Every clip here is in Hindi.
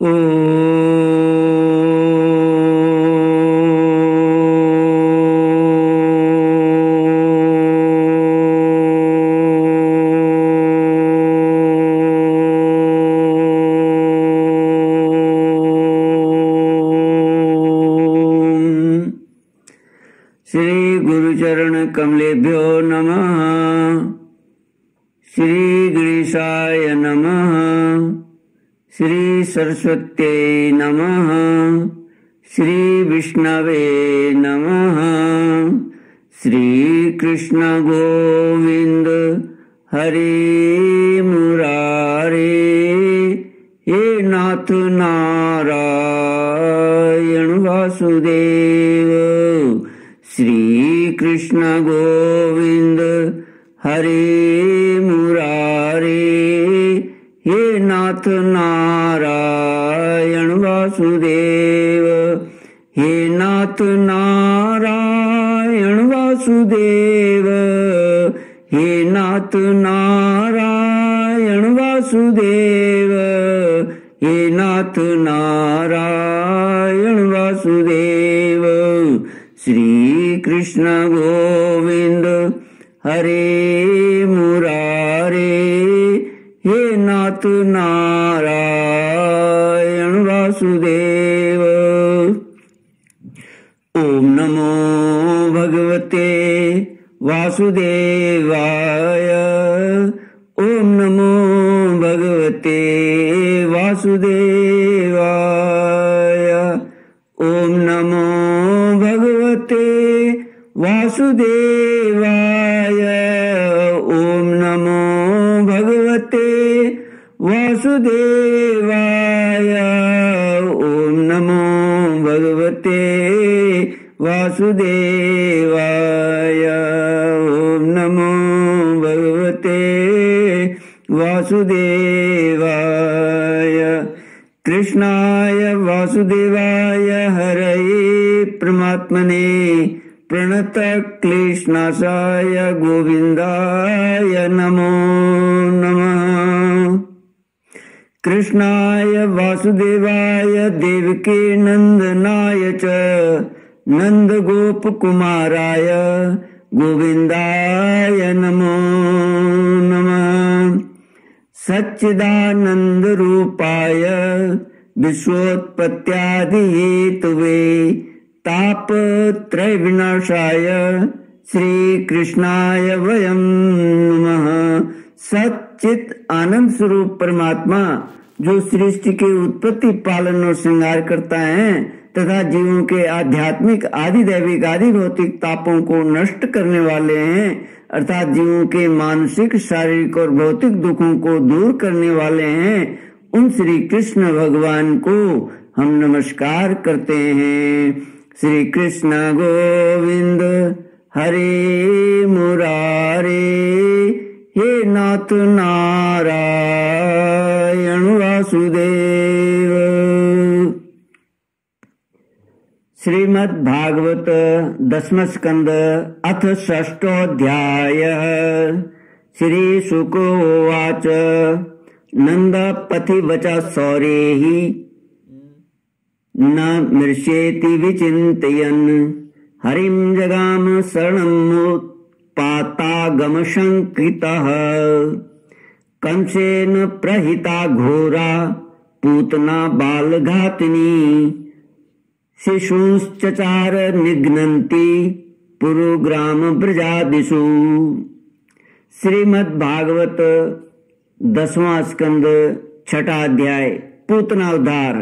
श्री गुरुचरण कमलेभ्यो नमः। श्री गणेशाय नमः। श्री सरस्वत्यै नमः। श्री विष्णवे नमः। श्री कृष्ण गोविंद हरे मुरारे, हे नाथ नारायण वासुदेव। श्री कृष्ण गोविंद हरे मुरारे, हे नाथ नारायण वासुदेव। हे नाथ नारायण वासुदेव। हे नाथ नारायण वासुदेव। हे नाथ नारायण वासुदेव। श्री कृष्ण गोविंद हरे मुरारे, हे नाथ नारायण वासुदेव। ओम नमो भगवते वासुदेवाय। ओम नमो भगवते वासुदेवाय। ओम नमो भगवते वासुदेवाय। ओम नमो भगवते वासुदेवाय। ओम नमो भगवते वासुदेवाय। ओम नमो भगवते वासुदेवाय। कृष्णाय वासुदेवाय हरये परमात्मने प्रणत क्लेशनाशाय गोविंदाय नमो नमः। कृष्णाय वासुदेवाय देवकी नंदनाय च नंद गोप कुमाराय गोविंदाय नमो नमः। सच्चिदानंद रूपाय विश्वोत्पत्त्यादि हेतुवे तापत्रय विनाशाय श्री कृष्णाय वयं नमः। सच्चित आनंद स्वरूप परमात्मा जो सृष्टि के उत्पत्ति पालन और श्रृंगार करता है तथा जीवों के आध्यात्मिक आदि दैविक आदि भौतिक तापों को नष्ट करने वाले हैं, अर्थात जीवों के मानसिक शारीरिक और भौतिक दुखों को दूर करने वाले हैं, उन श्री कृष्ण भगवान को हम नमस्कार करते हैं। श्री कृष्ण गोविंद हरे मुरारे, हे नाथ नारायण वासुदेव। श्रीमद् भागवत दशम स्कंद अथ षष्ठोऽध्याय। श्री शुक उवाच नंद पथि वच सौरेहि न मृष्येति विचिन्तयन् हरिं जगाम शरणमुत्पातागमशङ्कितः। कंसेन प्रहिता घोरा पूतना बालघातिनी शिशूंश्चचार निघ्नन्ति पुरुग्राम ब्रजादिषु। श्रीमद् भागवत दसवां स्कंद छठा अध्याय पूतना उद्धार।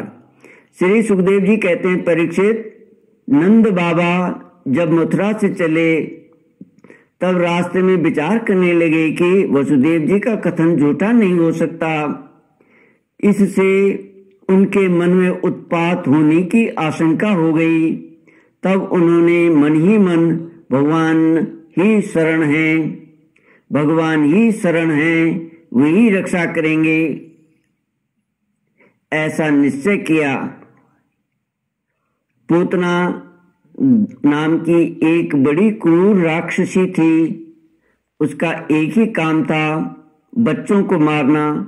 श्री सुखदेव जी कहते हैं, परीक्षित, नंद बाबा जब मथुरा से चले तब रास्ते में विचार करने लगे कि वसुदेव जी का कथन झूठा नहीं हो सकता। इससे उनके मन में उत्पात होने की आशंका हो गई। तब उन्होंने मन ही मन भगवान ही शरण है, भगवान ही शरण है, वही रक्षा करेंगे, ऐसा निश्चय किया। पूतना नाम की एक बड़ी क्रूर राक्षसी थी। उसका एक ही काम था, बच्चों को मारना,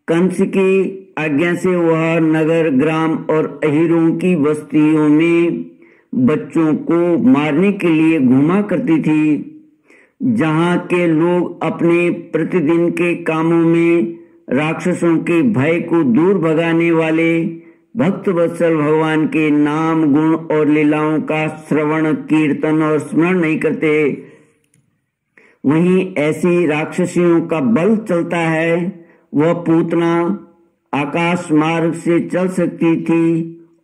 कंस की आज्ञा से वह नगर, ग्राम और अहीरों की बस्तियों में बच्चों को मारने के लिए घूमा करती थी। जहाँ के लोग अपने प्रतिदिन के कामों में राक्षसों के भय को दूर भगाने वाले भक्त वत्सल भगवान के नाम, गुण और लीलाओं का श्रवण, कीर्तन और स्मरण नहीं करते, वहीं ऐसी राक्षसियों का बल चलता है। वह पूतना आकाश मार्ग से चल सकती थी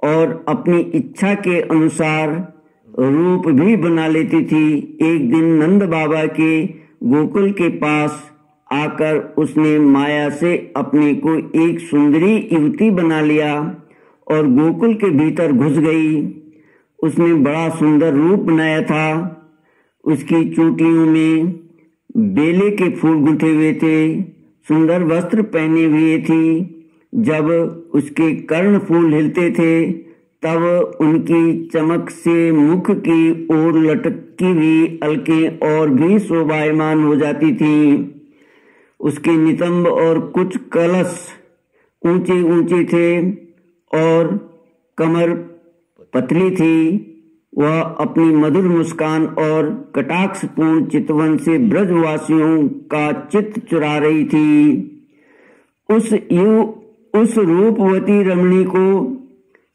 और अपनी इच्छा के अनुसार रूप भी बना लेती थी। एक दिन नंद बाबा के गोकुल के पास आकर उसने माया से अपने को एक सुंदरी युवती बना लिया और गोकुल के भीतर घुस गई। उसने बड़ा सुंदर रूप बनाया था। उसकी चोटियों में बेले के फूल गुंथे हुए थे, सुंदर वस्त्र पहने हुए थी। जब उसके कर्ण फूल हिलते थे तब उनकी चमक से मुख की ओर लटकी हुई अलकें और भी शोभायमान हो जाती थी। उसके नितंब और कुछ कलश ऊंचे ऊंचे थे और कमर पतली थी। वह अपनी मधुर मुस्कान और कटाक्षपूर्ण चितवन से ब्रजवासियों का चित्त चुरा रही थी। उस रूपवती रमणी को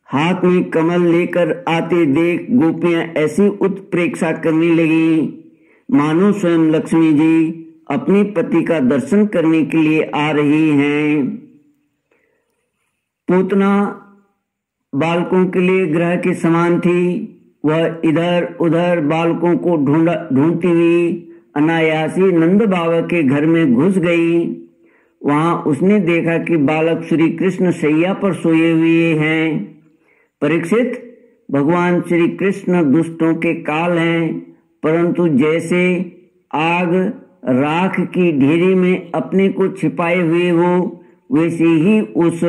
हाथ में कमल लेकर आते देख गोपियां ऐसी उत्प्रेक्षा करने लगी मानो स्वयं लक्ष्मी जी अपने पति का दर्शन करने के लिए आ रही हैं। पूतना बालकों के लिए ग्रह के समान थी। वह इधर उधर बालकों को ढूंढती हुई अनायासी नंद बाबा के घर में घुस गई। वहां उसने देखा कि बालक श्री कृष्ण शैया पर सोए हुए हैं। परीक्षित, भगवान श्री कृष्ण दुष्टों के काल हैं, परंतु जैसे आग राख की ढेरी में अपने को छिपाए हुए हो, वैसे ही उस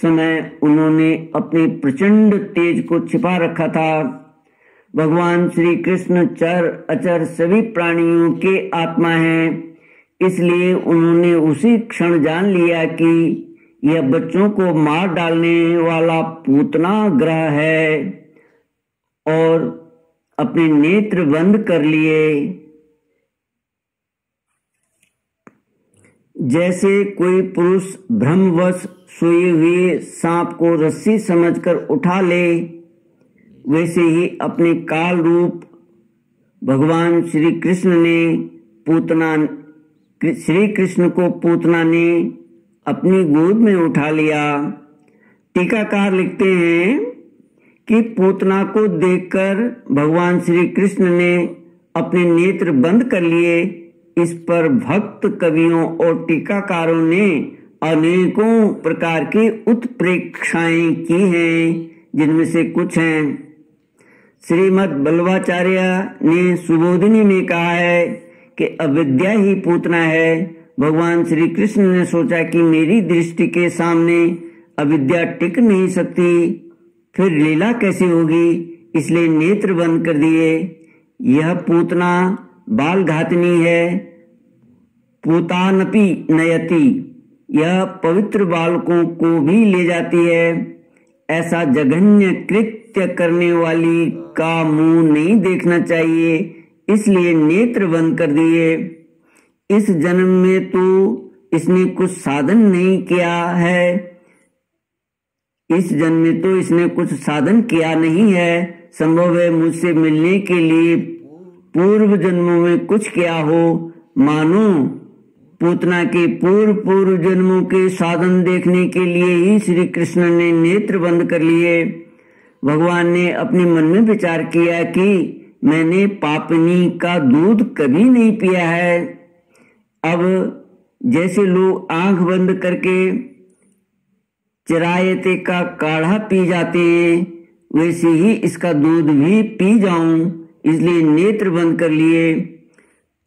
समय उन्होंने अपने प्रचंड तेज को छिपा रखा था। भगवान श्री कृष्ण चर अचर सभी प्राणियों के आत्मा हैं, इसलिए उन्होंने उसी क्षण जान लिया कि यह बच्चों को मार डालने वाला पूतना ग्रह है और अपने नेत्र बंद कर लिए। जैसे कोई पुरुष भ्रमवश सोए हुए सांप को रस्सी समझकर उठा ले, वैसे ही अपने काल रूप भगवान श्री कृष्ण को पूतना ने अपनी गोद में उठा लिया। टीकाकार लिखते हैं कि पूतना को देखकर भगवान श्री कृष्ण ने अपने नेत्र बंद कर लिए। इस पर भक्त कवियों और टीकाकारों ने अनेकों प्रकार की उत्प्रेक्षाएं की हैं, जिनमें से कुछ हैं। श्रीमद् बल्लवाचार्य ने सुबोधिनी में कहा है कि अविद्या ही पूतना है। भगवान श्री कृष्ण ने सोचा कि मेरी दृष्टि के सामने अविद्या टिक नहीं सकती, फिर लीला कैसे होगी, इसलिए नेत्र बंद कर दिए। यह पूतना बाल घातनी है। पूतानपि नयति, यह पवित्र बालकों को भी ले जाती है। ऐसा जघन्य कृत्य करने वाली का मुंह नहीं देखना चाहिए, इसलिए नेत्र बंद कर दिए। इस जन्म में तो इसने कुछ साधन नहीं किया है, इस जन्म में तो इसने कुछ साधन किया नहीं है। संभव है मुझसे मिलने के लिए पूर्व जन्मों में कुछ किया हो। मानो पूतना के पूर्व जन्मों के साधन देखने के लिए ही श्री कृष्ण ने नेत्र बंद कर लिए। भगवान ने अपने मन में विचार किया कि मैंने पापनी का दूध कभी नहीं पिया है। अब जैसे लोग आंख बंद करके चिरायते का काढ़ा पी जाते हैं, वैसे ही इसका दूध भी पी जाऊं, इसलिए नेत्र बंद कर लिए।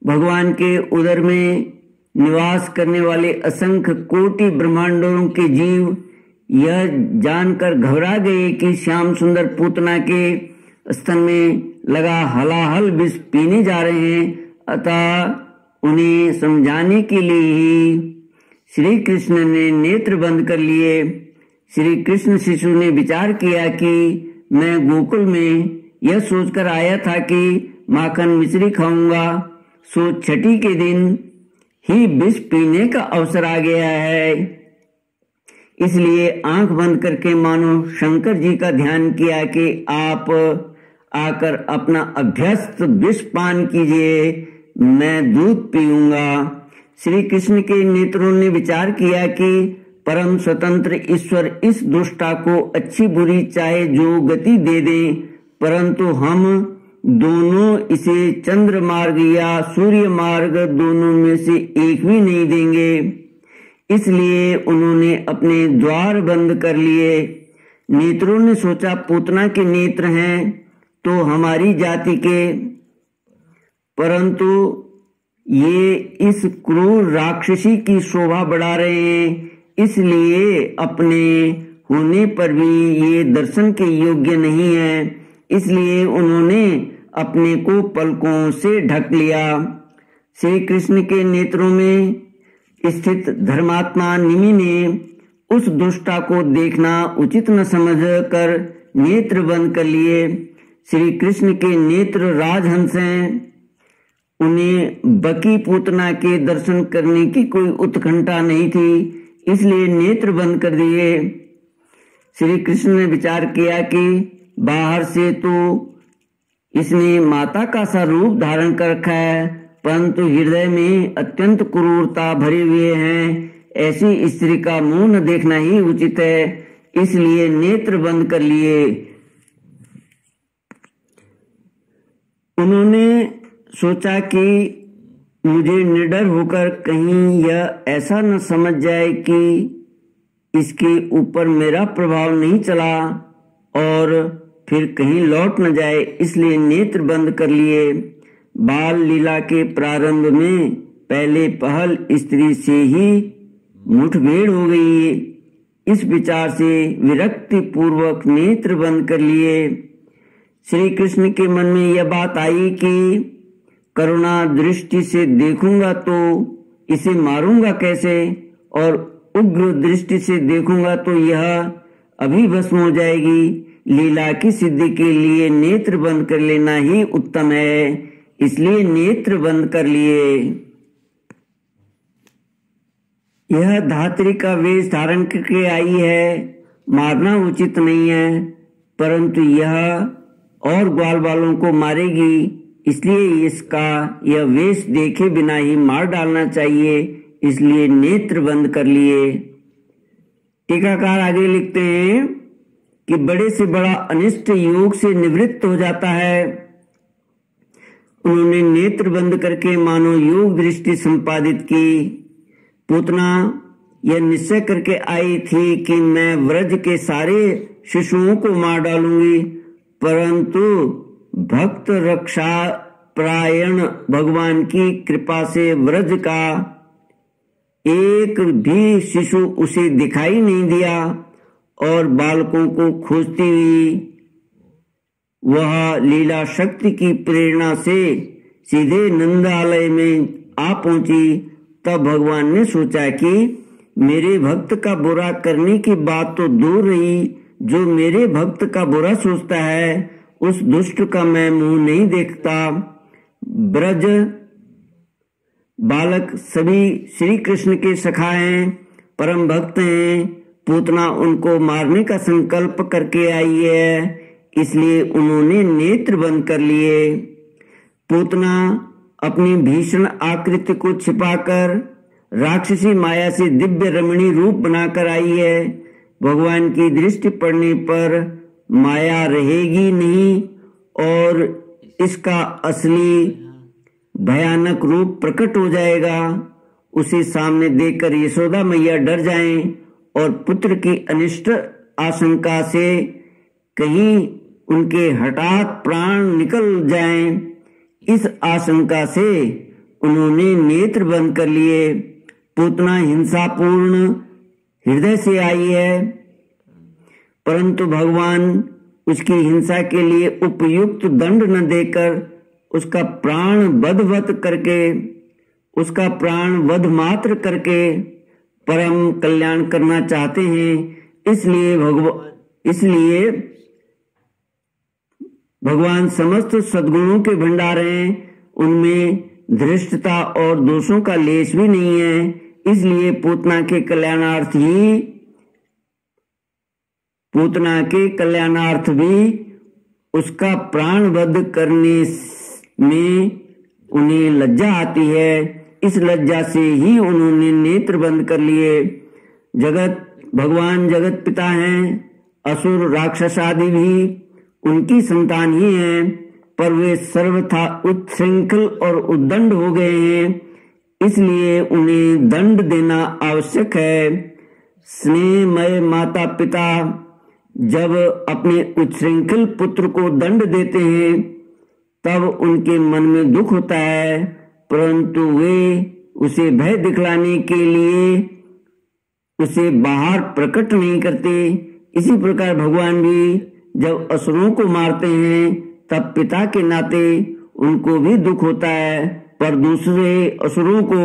भगवान के उदर में निवास करने वाले असंख्य कोटि ब्रह्मांडों के जीव यह जानकर घबरा गए कि श्याम सुंदर पूतना के स्तन में लगा हलाहल विष पीने जा रहे हैं। अतः उन्हें समझाने के लिए ही श्री कृष्ण ने नेत्र बंद कर लिए। श्री कृष्ण शिशु ने विचार किया कि मैं गोकुल में यह सोचकर आया था कि माखन मिश्री खाऊंगा, सो छठी के दिन ही विष पीने का अवसर आ गया है। इसलिए आंख बंद करके मानो शंकर जी का ध्यान किया कि आप आकर अपना अभ्यस्त विष पान कीजिए, मैं दूध पीऊंगा। श्री कृष्ण के नेत्रों ने विचार किया कि परम स्वतंत्र ईश्वर इस दुष्टा को अच्छी बुरी चाहे जो गति दे दें, परंतु हम दोनों इसे चंद्र मार्ग या सूर्य मार्ग दोनों में से एक भी नहीं देंगे। इसलिए उन्होंने अपने द्वार बंद कर लिए। नेत्रों ने सोचा पूतना के नेत्र हैं तो हमारी जाति के, परंतु ये इस क्रूर राक्षसी की शोभा बढ़ा रहे हैं, इसलिए अपने होने पर भी ये दर्शन के योग्य नहीं है। इसलिए उन्होंने अपने को पलकों से ढक लिया। श्री कृष्ण के नेत्रों में स्थित धर्मात्मा निमि ने उस दुष्टा को देखना उचित न समझकर नेत्र बंद कर लिए। श्री कृष्ण के नेत्र राजहंस हैं, उन्हें बकी पूतना के दर्शन करने की कोई उत्कंठा नहीं थी, इसलिए नेत्र बंद कर दिए। श्री कृष्ण ने विचार किया कि बाहर से तो इसने माता का सा रूप धारण कर रखा है, परंतु हृदय में अत्यंत क्रूरता भरे हुए हैं। ऐसी स्त्री का मुंह न देखना ही उचित है, इसलिए नेत्र बंद कर लिए। उन्होंने सोचा कि मुझे निडर होकर कहीं यह ऐसा न समझ जाए कि इसके ऊपर मेरा प्रभाव नहीं चला और फिर कहीं लौट न जाए, इसलिए नेत्र बंद कर लिए। बाल लीला के प्रारंभ में पहले पहल स्त्री से ही मुठभेड़ हो गई। इस विचार से विरक्ति पूर्वक नेत्र बंद कर लिए। श्री कृष्ण के मन में यह बात आई कि करुणा दृष्टि से देखूंगा तो इसे मारूंगा कैसे, और उग्र दृष्टि से देखूंगा तो यह अभी भस्म हो जाएगी। लीला की सिद्धि के लिए नेत्र बंद कर लेना ही उत्तम है, इसलिए नेत्र बंद कर लिए। यह धात्री का वेश धारण करके आई है, मारना उचित नहीं है, परंतु यह और ग्वाल बालों को मारेगी, इसलिए इसका यह वेश देखे बिना ही मार डालना चाहिए, इसलिए नेत्र बंद कर लिए। टीकाकार आगे लिखते हैं कि बड़े से बड़ा अनिष्ट योग से निवृत्त हो जाता है। उन्होंने नेत्र बंद करके मानो योग दृष्टि संपादित की। पूतना यह निश्चय करके आई थी कि मैं व्रज के सारे शिशुओं को मार डालूंगी, परंतु भक्त रक्षा प्रायण भगवान की कृपा से व्रज का एक भी शिशु उसे दिखाई नहीं दिया और बालकों को खोजती हुई वह लीला शक्ति की प्रेरणा से सीधे नंदालय में आ पहुंची। तब भगवान ने सोचा कि मेरे भक्त का बुरा करने की बात तो दूर रही, जो मेरे भक्त का बुरा सोचता है उस दुष्ट का मैं मुंह नहीं देखता। ब्रज बालक सभी श्री कृष्ण के सखा हैं, परम भक्त हैं। पूतना उनको मारने का संकल्प करके आई है, इसलिए उन्होंने नेत्र बंद कर लिए। पूतना अपनी भीषण आकृति को छिपाकर राक्षसी माया से दिव्य रमणी रूप बनाकर आई है। भगवान की दृष्टि पड़ने पर माया रहेगी नहीं और इसका असली भयानक रूप प्रकट हो जाएगा। उसे सामने देखकर यशोदा मैया डर जाएं और पुत्र की अनिष्ट आशंका से कहीं उनके हठात प्राण निकल जाएं, इस आशंका से उन्होंने नेत्र बंद कर लिए। पूतना हिंसापूर्ण हृदय से आई है, परंतु भगवान उसकी हिंसा के लिए उपयुक्त दंड न देकर उसका प्राण वध मात्र करके परम कल्याण करना चाहते हैं। इसलिए भगवान समस्त सद्गुणों के भंडार हैं, उनमें धृष्टता और दोषों का लेश भी नहीं है। इसलिए पूतना के कल्याणार्थ भी उसका प्राण वध करने में उन्हें लज्जा आती है। इस लज्जा से ही उन्होंने नेत्र बंद कर लिए। भगवान जगत पिता हैं, असुर राक्षस आदि भी उनकी संतान ही हैं, पर वे सर्वथा उच्छृंखल और उद्दंड हो गए हैं, इसलिए उन्हें दंड देना आवश्यक है। स्नेहमय माता पिता जब अपने उच्छृंखल पुत्र को दंड देते हैं तब उनके मन में दुख होता है, परंतु वे उसे भय दिखलाने के लिए उसे बाहर प्रकट नहीं करते। इसी प्रकार भगवान भी जब असुरों को मारते हैं तब पिता के नाते उनको भी दुख होता है, पर दूसरे असुरों को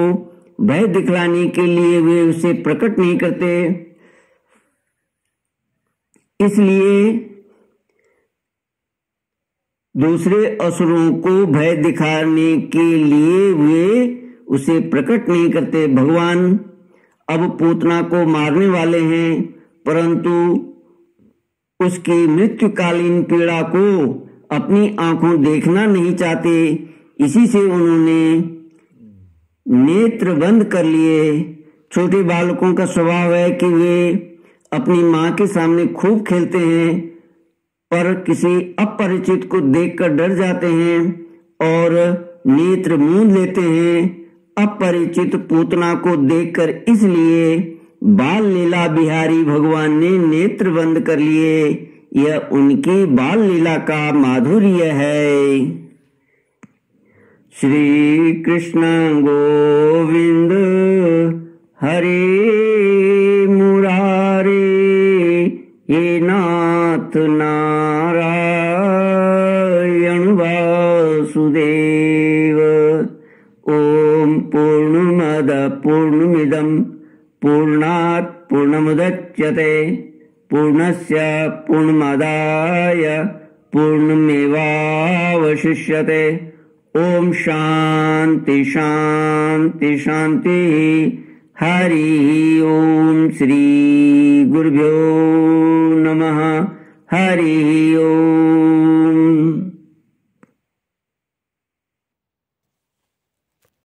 भय दिखलाने के लिए वे उसे प्रकट नहीं करते। इसलिए दूसरे असुरों को भय दिखाने के लिए वे उसे प्रकट नहीं करते। भगवान अब पूतना को मारने वाले हैं, परंतु उसकी मृत्युकालीन पीड़ा को अपनी आंखों देखना नहीं चाहते। इसी से उन्होंने नेत्र बंद कर लिए। छोटे बालकों का स्वभाव है कि वे अपनी मां के सामने खूब खेलते हैं, पर किसी अपरिचित को देखकर डर जाते हैं और नेत्र मूंद लेते हैं। अपरिचित पूतना को देखकर इसलिए बाल लीला बिहारी भगवान ने नेत्र बंद कर लिए। यह उनकी बाल लीला का माधुर्य है। श्री कृष्ण गोविंद हरे मुरारे, हे नाथ नारायण वासुदेव। ओम पूर्णमद पूर्णमिदं पूर्णात् पूर्णमुदच्यते पूर्णस्य पूर्णमादाय पूर्णमेवावशिष्यते। ओम शांति शांति शांति। हरि ओम। श्री गुरुभ्यो नमः। हरि